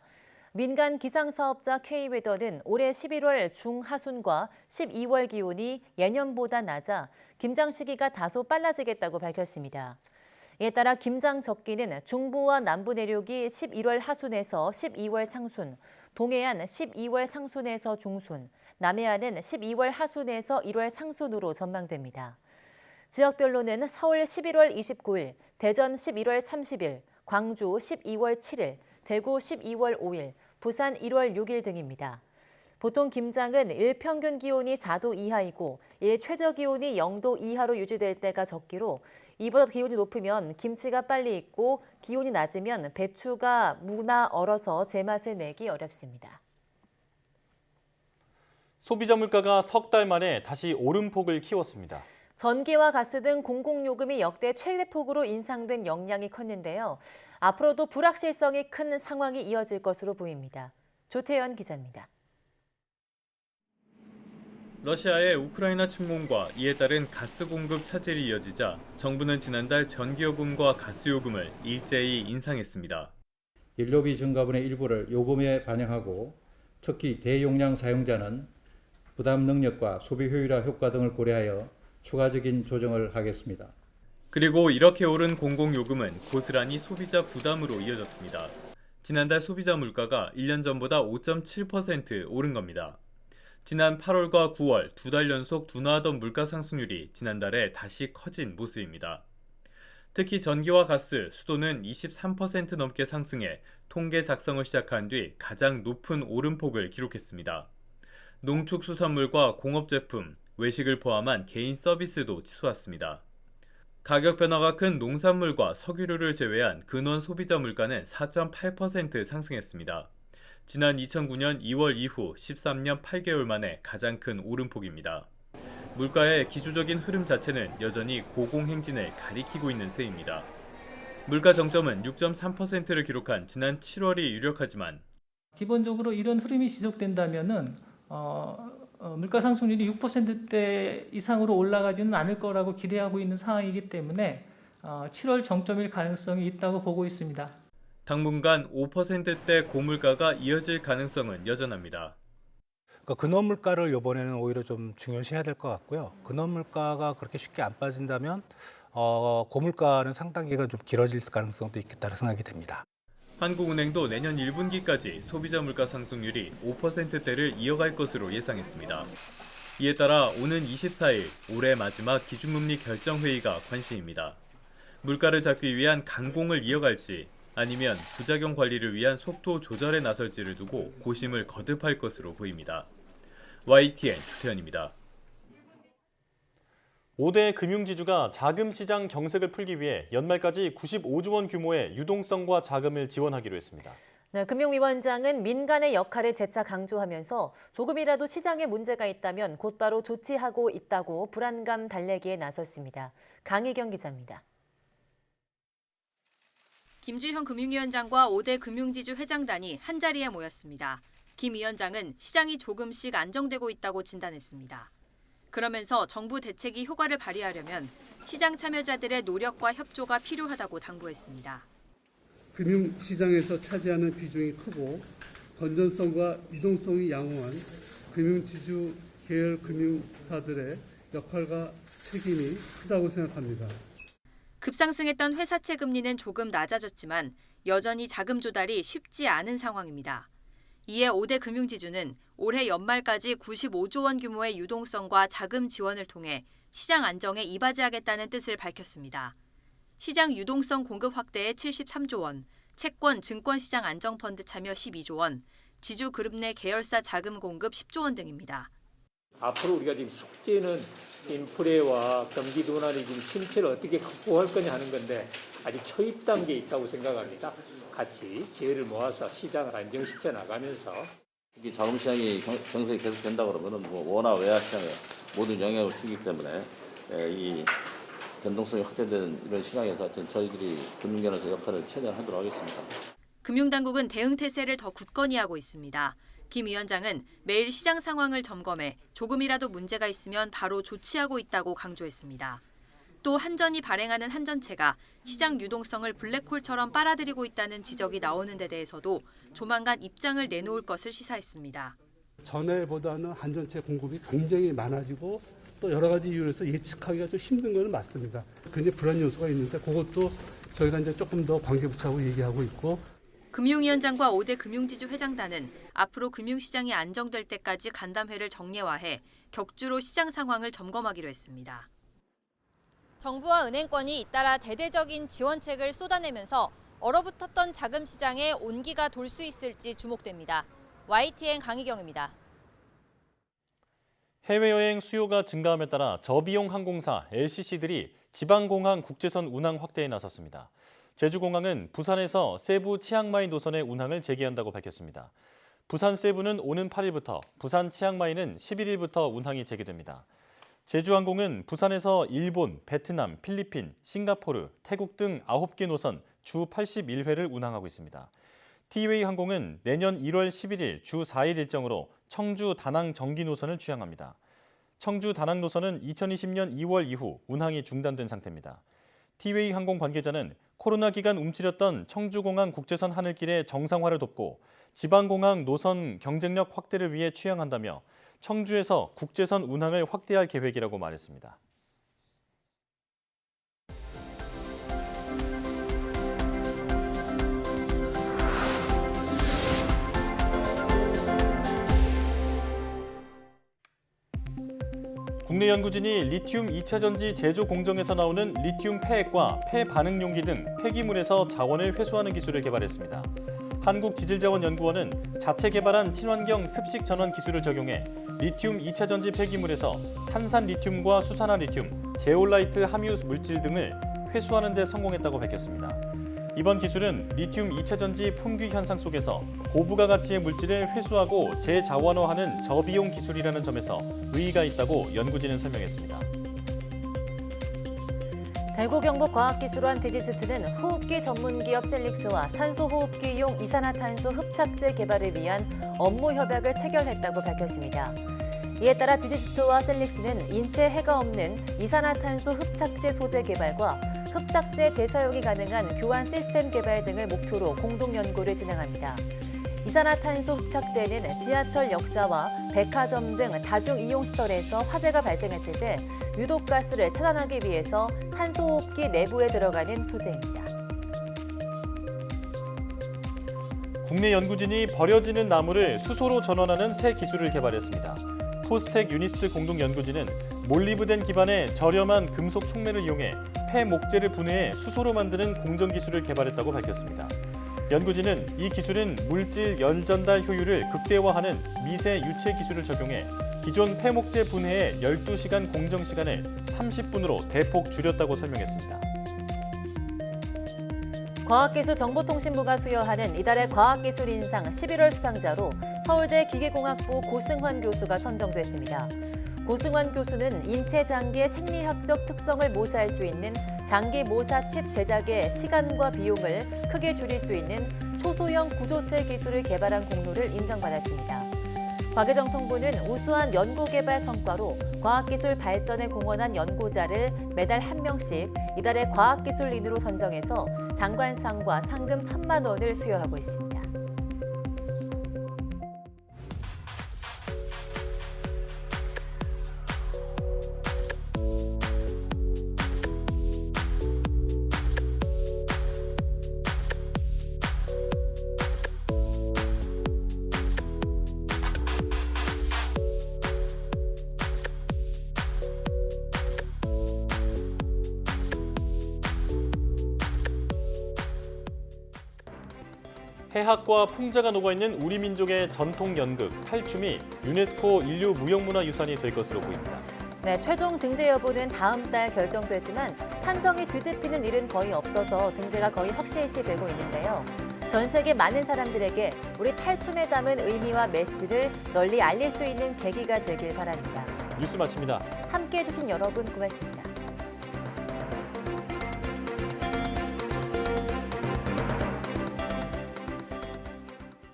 Speaker 2: 민간 기상사업자 K웨더는 올해 11월 중하순과 12월 기온이 예년보다 낮아 김장 시기가 다소 빨라지겠다고 밝혔습니다. 이에 따라 김장 적기는 중부와 남부 내륙이 11월 하순에서 12월 상순, 동해안 12월 상순에서 중순, 남해안은 12월 하순에서 1월 상순으로 전망됩니다. 지역별로는 서울 11월 29일, 대전 11월 30일, 광주 12월 7일, 대구 12월 5일, 부산 1월 6일 등입니다. 보통 김장은 일평균 기온이 4도 이하이고 최저 기온이 0도 이하로 유지될 때가 적기로 이보다 기온이 높으면 김치가 빨리 익고 기온이 낮으면 배추가 무나 얼어서 제맛을 내기 어렵습니다.
Speaker 1: 소비자 물가가 석 달 만에 다시 오름폭을 키웠습니다.
Speaker 2: 전기와 가스 등 공공요금이 역대 최대폭으로 인상된 영향이 컸는데요. 앞으로도 불확실성이 큰 상황이 이어질 것으로 보입니다. 조태현 기자입니다.
Speaker 1: 러시아의 우크라이나 침공과 이에 따른 가스 공급 차질이 이어지자 정부는 지난달 전기요금과 가스요금을 일제히 인상했습니다.
Speaker 17: 연료비 증가분의 일부를 요금에 반영하고 특히 대용량 사용자는 부담 능력과 소비 효율화 효과 등을 고려하여 추가적인 조정을 하겠습니다.
Speaker 1: 그리고 이렇게 오른 공공요금은 고스란히 소비자 부담으로 이어졌습니다. 지난달 소비자 물가가 1년 전보다 5.7% 오른 겁니다. 지난 8월과 9월 2달 연속 둔화하던 물가 상승률이 지난달에 다시 커진 모습입니다. 특히 전기와 가스, 수도는 23% 넘게 상승해 통계 작성을 시작한 뒤 가장 높은 오름폭을 기록했습니다. 농축수산물과 공업제품, 외식을 포함한 개인 서비스도 치솟았습니다. 가격 변화가 큰 농산물과 석유류를 제외한 근원 소비자 물가는 4.8% 상승했습니다. 지난 2009년 2월 이후 13년 8개월 만에 가장 큰 오름폭입니다. 물가의 기조적인 흐름 자체는 여전히 고공행진을 가리키고 있는 셈입니다. 물가 정점은 6.3%를 기록한 지난 7월이 유력하지만
Speaker 18: 기본적으로 이런 흐름이 지속된다면은 물가 상승률이 6%대 이상으로 올라가지는 않을 거라고 기대하고 있는 상황이기 때문에 7월 정점일 가능성이 있다고 보고 있습니다.
Speaker 1: 당분간 5%대 고물가가 이어질 가능성은 여전합니다.
Speaker 19: 그러니까 근원 물가를 이번에는 오히려 좀 중요시해야 될 것 같고요. 근원 물가가 그렇게 쉽게 안 빠진다면 고물가는 상당 기간 좀 길어질 가능성도 있겠다는 생각이 됩니다.
Speaker 1: 한국은행도 내년 1분기까지 소비자 물가 상승률이 5%대를 이어갈 것으로 예상했습니다. 이에 따라 오는 24일 올해 마지막 기준금리 결정회의가 관심입니다. 물가를 잡기 위한 강공을 이어갈지 아니면 부작용 관리를 위한 속도 조절에 나설지를 두고 고심을 거듭할 것으로 보입니다. YTN 조태현입니다. 5대 금융지주가 자금시장 경색을 풀기 위해 연말까지 95조 원 규모의 유동성과 자금을 지원하기로 했습니다.
Speaker 2: 네, 금융위원장은 민간의 역할을 재차 강조하면서 조금이라도 시장에 문제가 있다면 곧바로 조치하고 있다고 불안감 달래기에 나섰습니다. 강희경 기자입니다.
Speaker 20: 김주형 금융위원장과 5대 금융지주 회장단이 한자리에 모였습니다. 김 위원장은 시장이 조금씩 안정되고 있다고 진단했습니다. 그러면서 정부 대책이 효과를 발휘하려면 시장 참여자들의 노력과 협조가 필요하다고 당부했습니다.
Speaker 21: 금융시장에서 차지하는 비중이 크고 건전성과 유동성이 양호한 금융지주 계열 금융사들의 역할과 책임이 크다고 생각합니다.
Speaker 20: 급상승했던 회사채 금리는 조금 낮아졌지만 여전히 자금 조달이 쉽지 않은 상황입니다. 이에 5대 금융지주는 올해 연말까지 95조 원 규모의 유동성과 자금 지원을 통해 시장 안정에 이바지하겠다는 뜻을 밝혔습니다. 시장 유동성 공급 확대에 73조 원, 채권, 증권시장 안정펀드 참여 12조 원, 지주 그룹 내 계열사 자금 공급 10조 원 등입니다.
Speaker 22: 앞으로 우리가 지금 숙제는 인플레와 경기 둔화의 지금 침체를 어떻게 극복할 거냐 하는 건데 아직 초입 단계에 있다고 생각합니다. 같이 지혜를 모아서 시장을 안정시켜 나가면서
Speaker 23: 특히 자금시장이 경색이 계속된다 그러면은 원화 외화 시장에 모든 영향을 주기 때문에 이 변동성이 확대되는 이런 시장에서 저희들이 금융권에서 역할을 최대한 하도록 하겠습니다.
Speaker 20: 금융당국은 대응 태세를 더 굳건히 하고 있습니다. 김 위원장은 매일 시장 상황을 점검해 조금이라도 문제가 있으면 바로 조치하고 있다고 강조했습니다. 또 한전이 발행하는 한전채가 시장 유동성을 블랙홀처럼 빨아들이고 있다는 지적이 나오는 데 대해서도 조만간 입장을 내놓을 것을 시사했습니다.
Speaker 21: 전에보다는 한전채 공급이 굉장히 많아지고 또 여러 가지 이유에서 예측하기가 좀 힘든 건 맞습니다. 굉장히 불안 요소가 있는데 그것도 저희가 이제 조금 더 관계부처하고 얘기하고 있고
Speaker 20: 금융위원장과 5대 금융지주 회장단은 앞으로 금융시장이 안정될 때까지 간담회를 정례화해 격주로 시장 상황을 점검하기로 했습니다. 정부와 은행권이 잇따라 대대적인 지원책을 쏟아내면서 얼어붙었던 자금 시장에 온기가 돌 수 있을지 주목됩니다. YTN 강희경입니다.
Speaker 1: 해외여행 수요가 증가함에 따라 저비용 항공사 LCC들이 지방공항 국제선 운항 확대에 나섰습니다. 제주공항은 부산에서 세부 치앙마이 노선의 운항을 재개한다고 밝혔습니다. 부산 세부는 오는 8일부터, 부산 치앙마이는 11일부터 운항이 재개됩니다. 제주항공은 부산에서 일본, 베트남, 필리핀, 싱가포르, 태국 등 9개 노선 주 81회를 운항하고 있습니다. 티웨이 항공은 내년 1월 11일 주 4일 일정으로 청주 다낭 정기 노선을 취항합니다. 청주 다낭 노선은 2020년 2월 이후 운항이 중단된 상태입니다. 티웨이 항공 관계자는 코로나 기간 움츠렸던 청주공항 국제선 하늘길의 정상화를 돕고 지방공항 노선 경쟁력 확대를 위해 취항한다며 청주에서 국제선 운항을 확대할 계획이라고 말했습니다. 국내 연구진이 리튬 2차 전지 제조 공정에서 나오는 리튬 폐액과 폐반응 용기 등 폐기물에서 자원을 회수하는 기술을 개발했습니다. 한국지질자원연구원은 자체 개발한 친환경 습식 전원 기술을 적용해 리튬 2차 전지 폐기물에서 탄산 리튬과 수산화 리튬, 제올라이트 함유 물질 등을 회수하는 데 성공했다고 밝혔습니다. 이번 기술은 리튬 2차 전지 품귀 현상 속에서 고부가 가치의 물질을 회수하고 재자원화하는 저비용 기술이라는 점에서 의의가 있다고 연구진은 설명했습니다.
Speaker 2: 대구경북과학기술원 디지스트는 호흡기 전문기업 셀릭스와 산소호흡기용 이산화탄소 흡착제 개발을 위한 업무 협약을 체결했다고 밝혔습니다. 이에 따라 디지스트와 셀릭스는 인체 해가 없는 이산화탄소 흡착제 소재 개발과 흡착제 재사용이 가능한 교환 시스템 개발 등을 목표로 공동 연구를 진행합니다. 이산화탄소 흡착제는 지하철 역사와 백화점 등 다중이용시설에서 화재가 발생했을 때 유독가스를 차단하기 위해서 산소호흡기 내부에 들어가는 소재입니다.
Speaker 1: 국내 연구진이 버려지는 나무를 수소로 전환하는 새 기술을 개발했습니다. 포스텍 유니스트 공동연구진은 몰리브덴 기반의 저렴한 금속 촉매를 이용해 폐목재를 분해해 수소로 만드는 공정기술을 개발했다고 밝혔습니다. 연구진은 이 기술은 물질 연전달 효율을 극대화하는 미세 유체 기술을 적용해 기존 폐목재 분해의 12시간 공정 시간을 30분으로 대폭 줄였다고 설명했습니다.
Speaker 2: 과학기술정보통신부가 수여하는 이달의 과학기술인상 11월 수상자로 서울대 기계공학부 고승환 교수가 선정됐습니다. 고승환 교수는 인체 장기의 생리학적 특성을 모사할 수 있는 장기 모사 칩 제작의 시간과 비용을 크게 줄일 수 있는 초소형 구조체 기술을 개발한 공로를 인정받았습니다. 과기정통부는 우수한 연구개발 성과로 과학기술 발전에 공헌한 연구자를 매달 1명씩 이달의 과학기술인으로 선정해서 장관상과 상금 1,000만 원을 수여하고 있습니다.
Speaker 1: 해학과 풍자가 녹아있는 우리 민족의 전통 연극 탈춤이 유네스코 인류 무형문화유산이 될 것으로 보입니다.
Speaker 2: 네, 최종 등재 여부는 다음 달 결정되지만 판정이 뒤집히는 일은 거의 없어서 등재가 거의 확실시되고 있는데요. 전 세계 많은 사람들에게 우리 탈춤에 담은 의미와 메시지를 널리 알릴 수 있는 계기가 되길 바랍니다.
Speaker 1: 뉴스 마칩니다.
Speaker 2: 함께해 주신 여러분 고맙습니다.